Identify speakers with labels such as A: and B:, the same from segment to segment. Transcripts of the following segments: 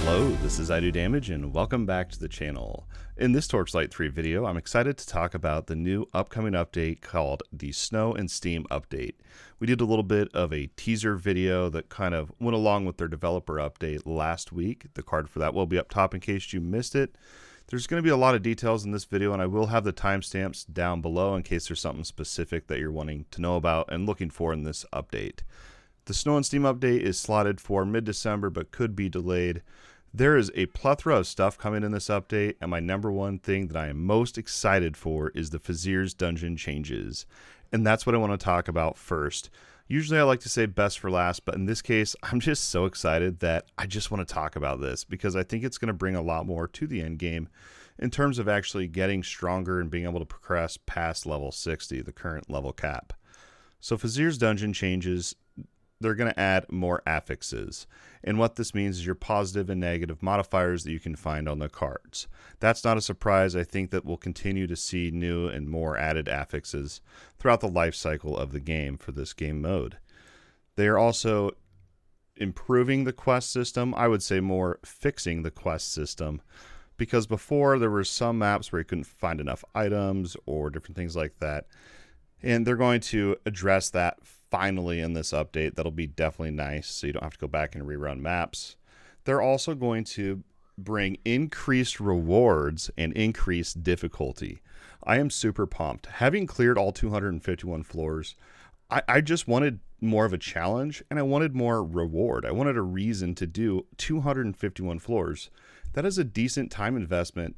A: Hello, this is Idodmg and welcome back to the channel. In this Torchlight 3 video, I'm excited to talk about the new upcoming update called the Snow and Steam update. We did a little bit of a teaser video that kind of went along with their developer update last week. The card for that will be up top in case you missed it. There's going to be a lot of details in this video, and I will have the timestamps down below in case there's something specific that you're wanting to know about and looking for in this update. The Snow and Steam update is slotted for mid-December but could be delayed. There is a plethora of stuff coming in this update, and my number one thing that I am most excited for is the Fazir's Dungeon changes. And that's what I want to talk about first. Usually I like to say best for last, but in this case, I'm just so excited that I just want to talk about this because I think it's going to bring a lot more to the end game in terms of actually getting stronger and being able to progress past level 60, the current level cap. So Fazir's Dungeon changes. They're going to add more affixes. And what this means is your positive and negative modifiers that you can find on the cards. That's not a surprise. I think that we'll continue to see new and more added affixes throughout the life cycle of the game for this game mode. They are also improving the quest system. I would say more fixing the quest system, because before there were some maps where you couldn't find enough items or different things like that. And they're going to address that finally in this update. That'll be definitely nice, so you don't have to go back and rerun maps. They're also going to bring increased rewards and increased difficulty. I am super pumped. Having cleared all 251 floors, I just wanted more of a challenge, and I wanted more reward. I wanted a reason to do 251 floors. That is a decent time investment,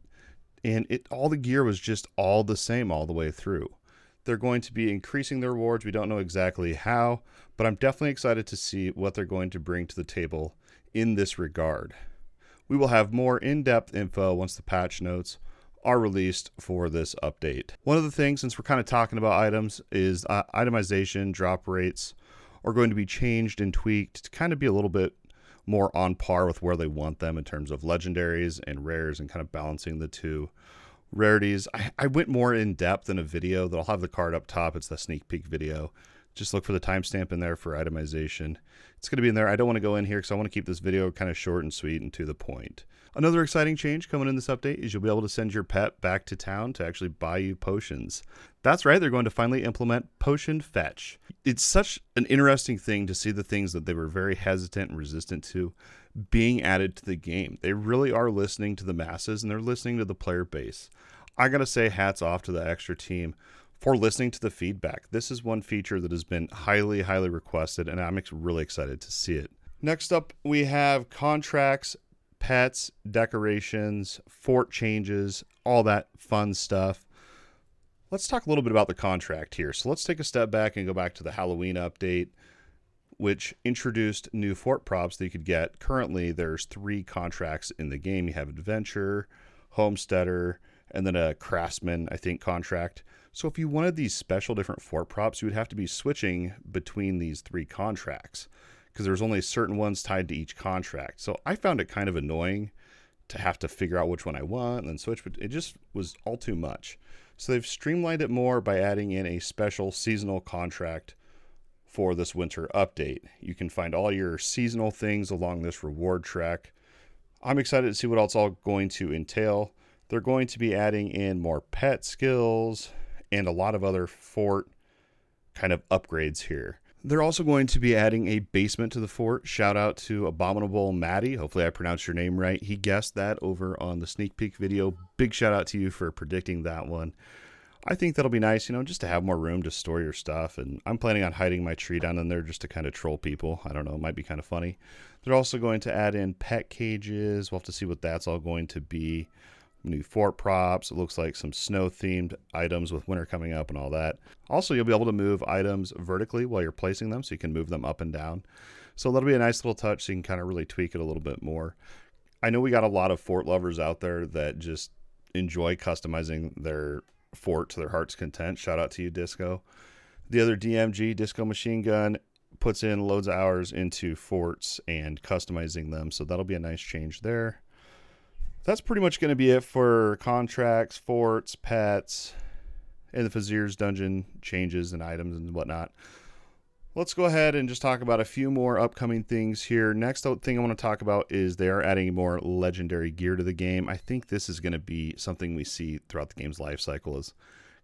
A: and all the gear was just all the same all the way through. They're going to be increasing their rewards. We don't know exactly how, but I'm definitely excited to see what they're going to bring to the table in this regard. We will have more in-depth info once the patch notes are released for this update. One of the things, since we're kind of talking about items, is itemization drop rates are going to be changed and tweaked to kind of be a little bit more on par with where they want them in terms of legendaries and rares and kind of balancing the two. Rarities, I went more in depth in a video that I'll have the card up top. It's the sneak peek video. Just look for the timestamp in there for itemization. It's going to be in there. I don't want to go in here because I want to keep this video kind of short and sweet and to the point. Another exciting change coming in this update is you'll be able to send your pet back to town to actually buy you potions. That's right, they're going to finally implement potion fetch. It's such an interesting thing to see the things that they were very hesitant and resistant to being added to the game. They really are listening to the masses, and they're listening to the player base. I gotta say hats off to the extra team for listening to the feedback. This is one feature that has been highly requested, and I'm really excited to see it. Next up, we have contracts, pets, decorations, fort changes, all that fun stuff. Let's talk a little bit about the contract here. So let's take a step back and go back to the Halloween update, which introduced new fort props that you could get. Currently, there's 3 contracts in the game. You have Adventure, Homesteader, and then a Craftsman, I think, contract. So if you wanted these special different fort props, you would have to be switching between these 3 contracts because there's only certain ones tied to each contract. So I found it kind of annoying to have to figure out which one I want and then switch, but it just was all too much. So they've streamlined it more by adding in a special seasonal contract for this winter update. You can find all your seasonal things along this reward track. I'm excited to see what else all going to entail. They're going to be adding in more pet skills and a lot of other fort kind of upgrades here. They're also going to be adding a basement to the fort. Shout out to Abominable Maddie. Hopefully I pronounced your name right. He guessed that over on the sneak peek video. Big shout out to you for predicting that one. I think that'll be nice, just to have more room to store your stuff. And I'm planning on hiding my tree down in there just to kind of troll people. I don't know, it might be kind of funny. They're also going to add in pet cages. We'll have to see what that's all going to be. New fort props. It looks like some snow themed items with winter coming up and all that. Also, you'll be able to move items vertically while you're placing them, so you can move them up and down. So that'll be a nice little touch, so you can kind of really tweak it a little bit more. I know we got a lot of fort lovers out there that just enjoy customizing their fort to their heart's content. Shout out to you, Disco. The other DMG, Disco Machine Gun, puts in loads of hours into forts and customizing them, so that'll be a nice change there. That's pretty much going to be it for contracts, forts, pets, and the Fazir's Dungeon changes and items and whatnot. Let's go ahead and just talk about a few more upcoming things here. Next thing I want to talk about is they are adding more legendary gear to the game. I think this is going to be something we see throughout the game's life cycle, is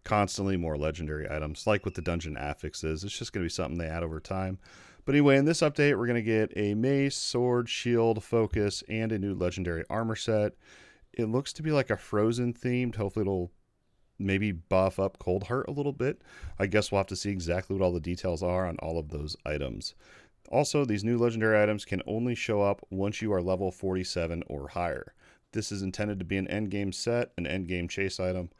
A: constantly more legendary items, like with the dungeon affixes. It's just going to be something they add over time. But anyway, in this update, we're going to get a mace, sword, shield, focus, and a new legendary armor set. It looks to be like a Frozen themed. Hopefully it'll maybe buff up Coldheart a little bit. I guess we'll have to see exactly what all the details are on all of those items. Also, these new legendary items can only show up once you are level 47 or higher. This is intended to be an endgame set, an endgame chase item.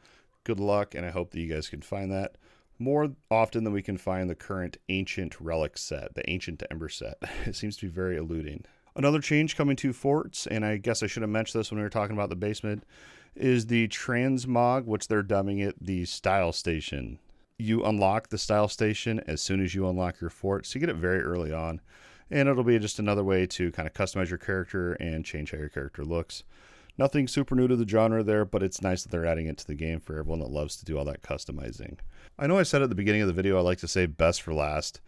A: Good luck, and I hope that you guys can find that more often than we can find the current Ancient Relic set, the Ancient Ember set. It seems to be very eluding. Another change coming to forts, and I guess I should have mentioned this when we were talking about the basement, is the Transmog, which they're dubbing it the Style Station. You unlock the Style Station as soon as you unlock your fort, so you get it very early on, and it'll be just another way to kind of customize your character and change how your character looks. Nothing super new to the genre there, but it's nice that they're adding it to the game for everyone that loves to do all that customizing. I know I said at the beginning of the video I like to save best for last,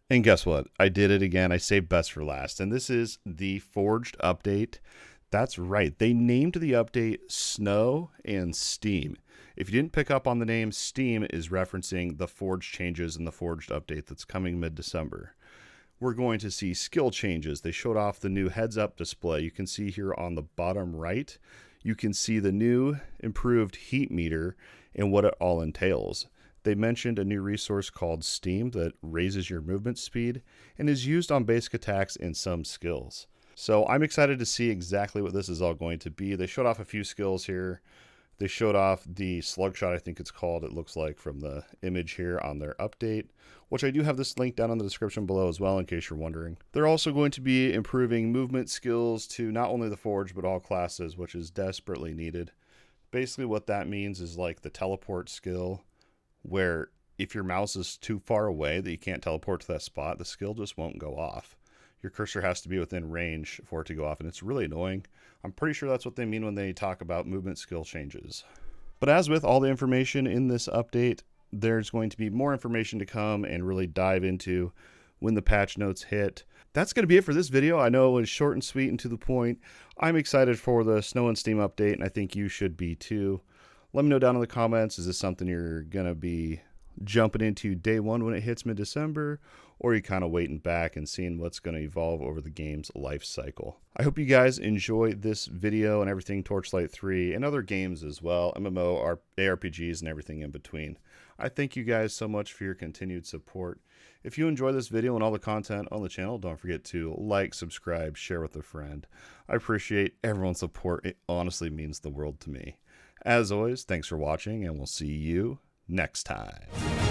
A: and guess what? I did it again. I saved best for last, and this is the Forged update. That's right. They named the update Snow and Steam. If you didn't pick up on the name, Steam is referencing the Forged changes in the Forged update that's coming mid-December. We're going to see skill changes. They showed off the new heads-up display. You can see here on the bottom right, you can see the new improved heat meter and what it all entails. They mentioned a new resource called Steam that raises your movement speed and is used on basic attacks and some skills. So I'm excited to see exactly what this is all going to be. They showed off a few skills here. They showed off the slug shot, I think it's called, it looks like, from the image here on their update, which I do have this link down in the description below as well in case you're wondering. They're also going to be improving movement skills to not only the Forge but all classes, which is desperately needed. Basically what that means is like the teleport skill, where if your mouse is too far away that you can't teleport to that spot, the skill just won't go off. Your cursor has to be within range for it to go off, and it's really annoying. I'm pretty sure that's what they mean when they talk about movement skill changes. But as with all the information in this update, there's going to be more information to come and really dive into when the patch notes hit. That's going to be it for this video. I know it was short and sweet and to the point. I'm excited for the Snow and Steam update, and I think you should be too. Let me know down in the comments, is this something you're going to be jumping into day one when it hits mid-December, or are you kind of waiting back and seeing what's going to evolve over the game's life cycle? I hope you guys enjoy this video and everything Torchlight 3 and other games as well, MMO, ARPGs, and everything in between. I thank you guys so much for your continued support. If you enjoy this video and all the content on the channel, don't forget to like, subscribe, share with a friend. I appreciate everyone's support. It honestly means the world to me. As always, thanks for watching, and we'll see you next time.